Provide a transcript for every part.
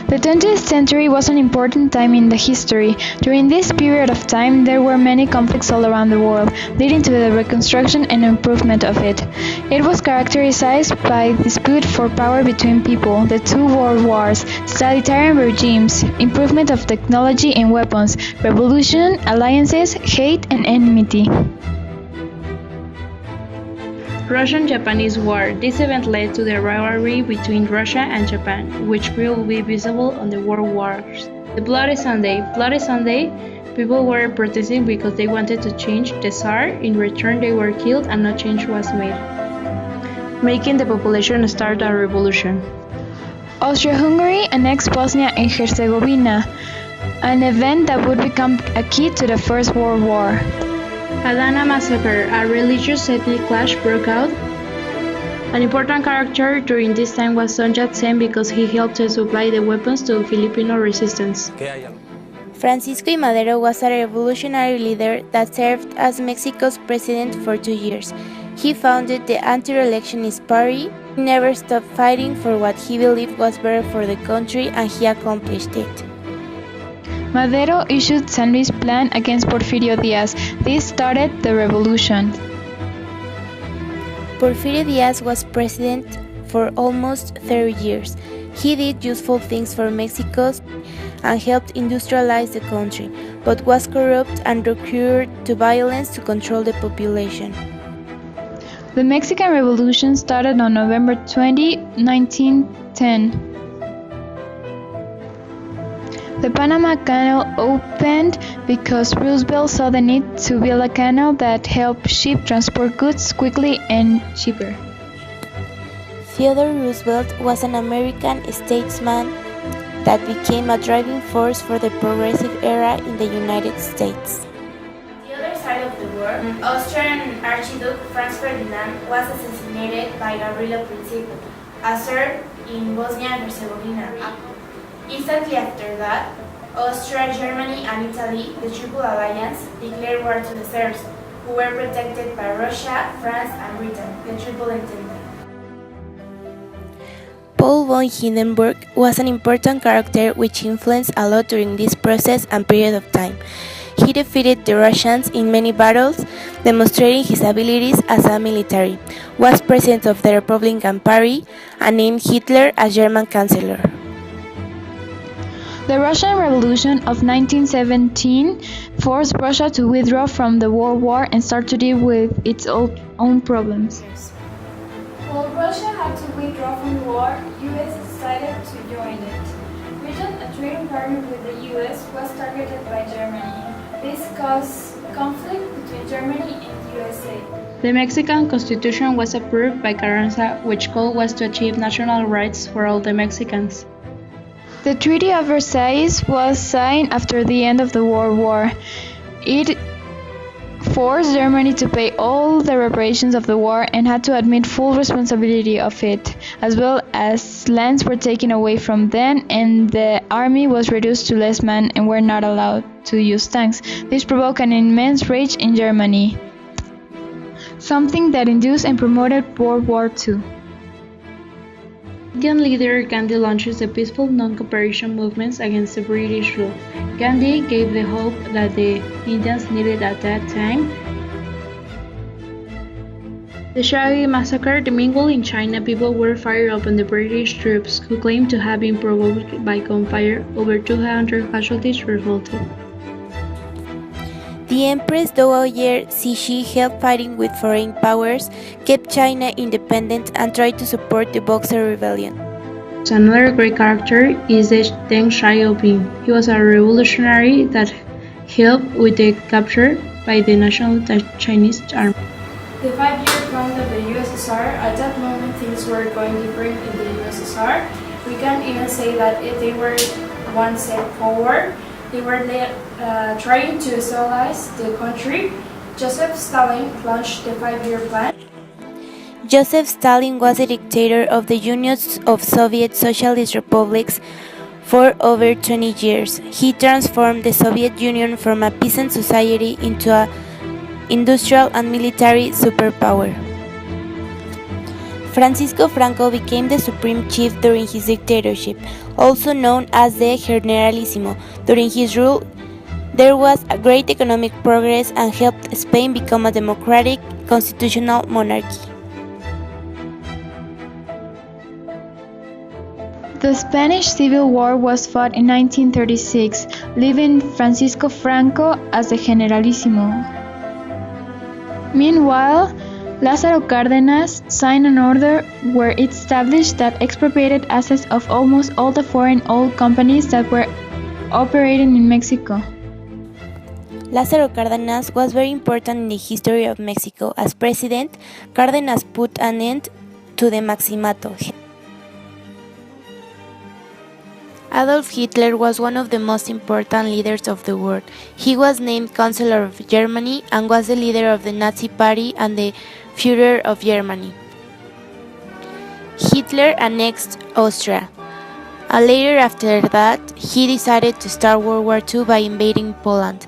The 20th century was an important time in the history. During this period of time, there were many conflicts all around the world, leading to the reconstruction and improvement of it. It was characterized by dispute for power between people, the two world wars, totalitarian regimes, improvement of technology and weapons, revolution, alliances, hate, and enmity. Russian-Japanese War. This event led to the rivalry between Russia and Japan, which will be visible on the world wars. The Bloody Sunday. Bloody Sunday, people were protesting because they wanted to change the Tsar. In return, they were killed and no change was made, making the population start a revolution. Austria-Hungary annexed Bosnia and Herzegovina, an event that would become a key to the First World War. Adana Massacre, a religious ethnic clash broke out. An important character during this time was Sun Yat-sen because he helped to supply the weapons to Filipino resistance. Francisco I. Madero was a revolutionary leader that served as Mexico's president for 2 years. He founded the anti-reelectionist party. He never stopped fighting for what he believed was better for the country, and he accomplished it. Madero issued San Luis Plan against Porfirio Diaz. This started the revolution. Porfirio Diaz was president for almost 30 years. He did useful things for Mexico and helped industrialize the country, but was corrupt and recurred to violence to control the population. The Mexican Revolution started on November 20, 1910. The Panama Canal opened because Roosevelt saw the need to build a canal that helped ships transport goods quickly and cheaper. Theodore Roosevelt was an American statesman that became a driving force for the progressive era in the United States. The other side of the war, Austrian Archduke Franz Ferdinand was assassinated by Gavrilo Princip, a Serb in Bosnia and Herzegovina. Instantly after that, Austria, Germany, and Italy, the Triple Alliance, declared war to the Serbs, who were protected by Russia, France, and Britain, the Triple Entente. Paul von Hindenburg was an important character which influenced a lot during this process and period of time. He defeated the Russians in many battles, demonstrating his abilities as a military, was president of the Republican Party, and named Hitler as German Chancellor. The Russian Revolution of 1917 forced Russia to withdraw from the World War and start to deal with its own problems. While Russia had to withdraw from the war, US decided to join it. Britain, a trading partner with the US, was targeted by Germany. This caused conflict between Germany and USA. The Mexican Constitution was approved by Carranza, which goal was to achieve national rights for all the Mexicans. The Treaty of Versailles was signed after the end of the World War. It forced Germany to pay all the reparations of the war and had to admit full responsibility of it, as well as lands were taken away from them and the army was reduced to less men and were not allowed to use tanks. This provoked an immense rage in Germany, something that induced and promoted World War II. Indian leader Gandhi launches the peaceful non-cooperation movements against the British rule. Gandhi gave the hope that the Indians needed at that time. The Shahi massacre. Meanwhile, in China, people were fired up on the British troops, who claimed to have been provoked by gunfire. Over 200 casualties resulted. The Empress Dowager Cixi helped fighting with foreign powers, kept China independent, and tried to support the Boxer Rebellion. Another great character is the Deng Xiaoping. He was a revolutionary that helped with the capture by the National Chinese Army. The 5-year plan of the USSR, at that moment things were going different in the USSR. We can even say that if they were one step forward. They were trying to stabilize the country. Joseph Stalin launched the 5-year plan. Joseph Stalin was a dictator of the Union of Soviet Socialist Republics for over 20 years. He transformed the Soviet Union from a peasant society into an industrial and military superpower. Francisco Franco became the supreme chief during his dictatorship, also known as the Generalissimo. During his rule, there was a great economic progress and helped Spain become a democratic constitutional monarchy. The Spanish Civil War was fought in 1936, leaving Francisco Franco as the Generalissimo. Meanwhile, Lázaro Cárdenas signed an order where it established that expropriated assets of almost all the foreign oil companies that were operating in Mexico. Lázaro Cárdenas was very important in the history of Mexico. As president, Cárdenas put an end to the Maximato. Adolf Hitler was one of the most important leaders of the world. He was named Chancellor of Germany and was the leader of the Nazi Party and the Führer of Germany. Hitler annexed Austria. And later after that, he decided to start World War II by invading Poland.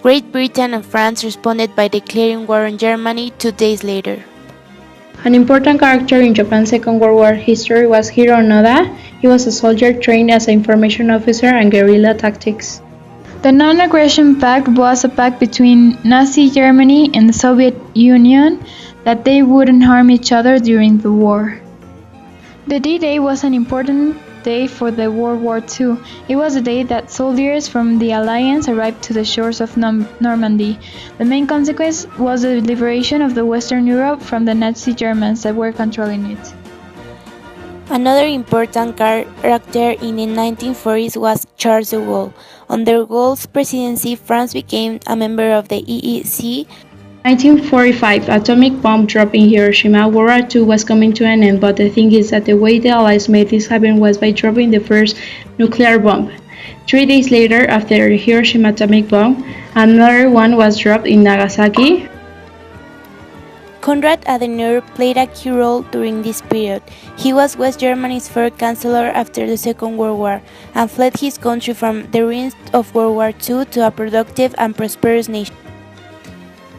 Great Britain and France responded by declaring war on Germany 2 days later. An important character in Japan's Second World War history was Hiro Noda. He was a soldier trained as an information officer and guerrilla tactics. The Non-Aggression Pact was a pact between Nazi Germany and the Soviet Union that they wouldn't harm each other during the war. The D-Day was an important day for the World War II. It was the day that soldiers from the Alliance arrived to the shores of Normandy. The main consequence was the liberation of the Western Europe from the Nazi Germans that were controlling it. Another important character in the 1940s was Charles de Gaulle. Under Gaulle's presidency, France became a member of the EEC. 1945, atomic bomb drop in Hiroshima. World War II was coming to an end, but the thing is that the way the Allies made this happen was by dropping the first nuclear bomb. 3 days later, after the Hiroshima atomic bomb, another one was dropped in Nagasaki. Konrad Adenauer played a key role during this period. He was West Germany's first chancellor after the Second World War and fled his country from the ruins of World War II to a productive and prosperous nation.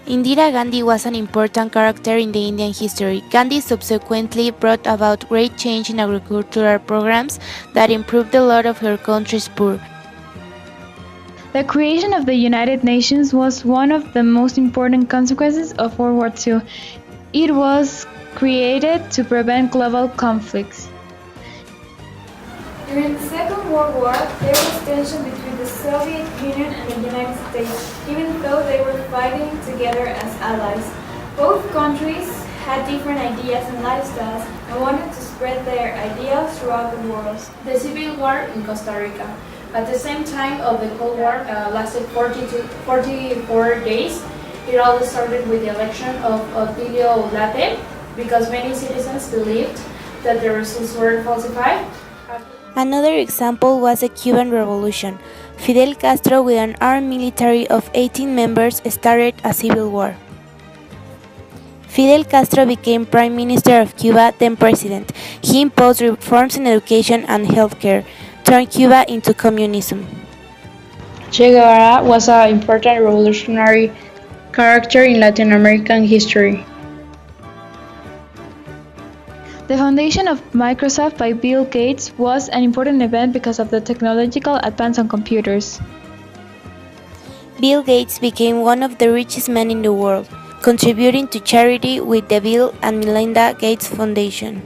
Indira Gandhi was an important character in the Indian history. Gandhi subsequently brought about great change in agricultural programs that improved the lot of her country's poor. The creation of the United Nations was one of the most important consequences of World War II. It was created to prevent global conflicts. During the Second World War, there was tension between the Soviet Union and the United States, even though they were fighting together as allies. Both countries had different ideas and lifestyles and wanted to spread their ideas throughout the world. The Civil War in Costa Rica. At the same time of the Cold War lasted 44 days. It all started with the election of Otilio Ulate because many citizens believed that the results were falsified. Another example was the Cuban Revolution. Fidel Castro, with an armed military of 18 members, started a civil war. Fidel Castro became Prime Minister of Cuba, then President. He imposed reforms in education and healthcare, turned Cuba into communism. Che Guevara was an important revolutionary character in Latin American history. The foundation of Microsoft by Bill Gates was an important event because of the technological advance on computers. Bill Gates became one of the richest men in the world, contributing to charity with the Bill and Melinda Gates Foundation.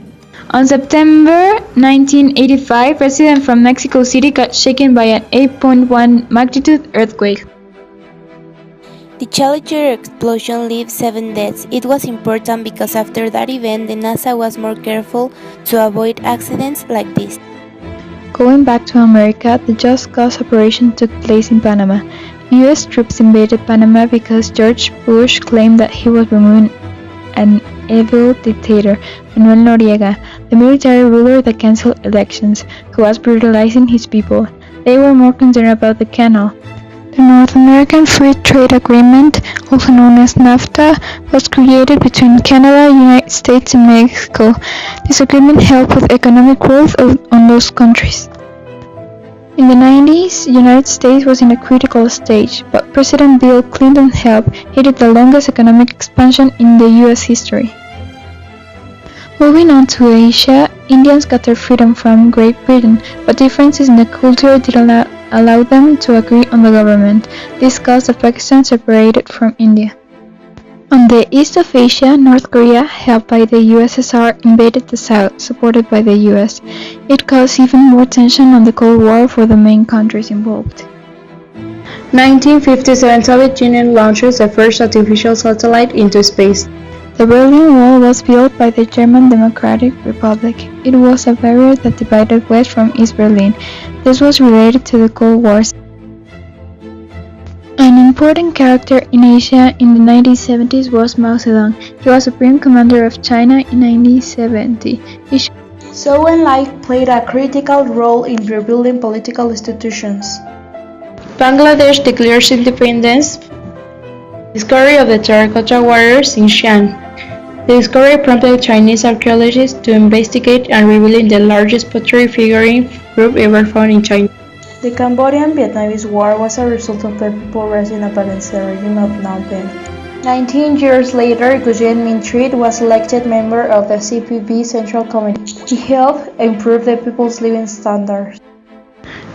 On September 1985, residents from Mexico City got shaken by an 8.1 magnitude earthquake. The Challenger explosion left 7 deaths. It was important because after that event, the NASA was more careful to avoid accidents like this. Going back to America, the Just Cause operation took place in Panama. U.S. troops invaded Panama because George Bush claimed that he was removing an evil dictator, Manuel Noriega, the military ruler that canceled elections, who was brutalizing his people. They were more concerned about the canal. The North American Free Trade Agreement, also known as NAFTA, was created between Canada, United States, and Mexico. This agreement helped with economic growth on those countries. In the 90s, the United States was in a critical stage, but President Bill Clinton's help, he did the longest economic expansion in the U.S. history. Moving on to Asia, Indians got their freedom from Great Britain, but differences in the culture didn't allow them to agree on the government. This caused Pakistan separated from India. On the east of Asia, North Korea, helped by the USSR, invaded the south, supported by the US. It caused even more tension on the Cold War for the main countries involved. 1957 Soviet Union launches the first artificial satellite into space. The Berlin Wall was built by the German Democratic Republic. It was a barrier that divided West from East Berlin. This was related to the Cold War. An important character in Asia in the 1970s was Mao Zedong. He was Supreme Commander of China in 1970. Zhou Enlai played a critical role in rebuilding political institutions. Bangladesh declares independence. Discovery of the terracotta warriors in Xi'an. The discovery prompted Chinese archaeologists to investigate and revealing the largest pottery figurine group ever found in China. The Cambodian-Vietnamese War was a result of the people rising up against the regime of Phnom Penh. 19 years later, Nguyen Minh Triet was elected member of the CPB Central Committee. He helped improve the people's living standards.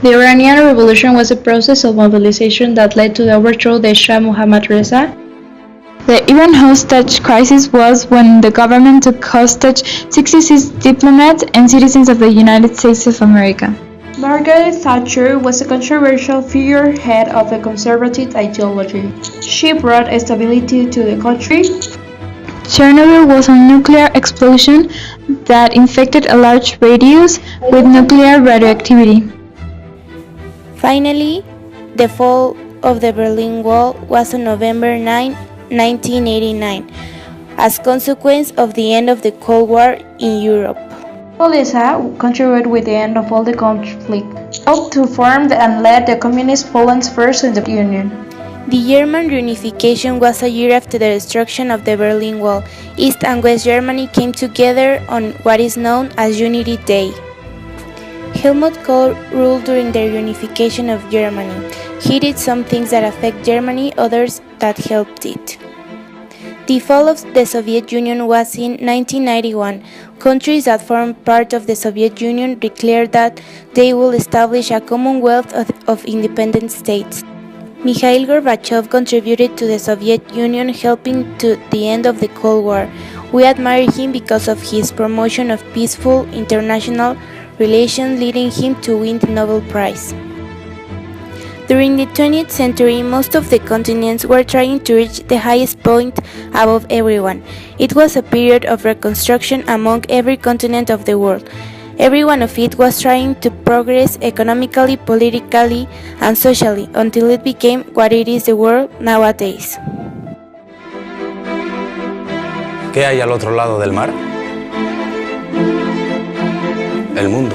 The Iranian Revolution was a process of mobilization that led to the overthrow of Shah Mohammad Reza. The Iran hostage crisis was when the government took hostage 66 diplomats and citizens of the United States of America. Margaret Thatcher was a controversial figurehead of the conservative ideology. She brought stability to the country. Chernobyl was a nuclear explosion that infected a large radius with nuclear radioactivity. Finally, the fall of the Berlin Wall was on November 9, 1989, as consequence of the end of the Cold War in Europe. Polisa contributed with the end of all the conflict, helped to form and led the Communist Poland's first in the Union. The German reunification was a year after the destruction of the Berlin Wall. East and West Germany came together on what is known as Unity Day. Helmut Kohl ruled during the reunification of Germany. He did some things that affect Germany, others that helped it. The fall of the Soviet Union was in 1991. Countries that formed part of the Soviet Union declared that they will establish a Commonwealth of independent states. Mikhail Gorbachev contributed to the Soviet Union, helping to the end of the Cold War. We admire him because of his promotion of peaceful international relations, leading him to win the Nobel Prize. During the 20th century, most of the continents were trying to reach the highest point above everyone. It was a period of reconstruction among every continent of the world. Every one of it was trying to progress economically, politically, and socially until it became what it is the world nowadays. ¿Qué hay al otro lado del mar? El mundo.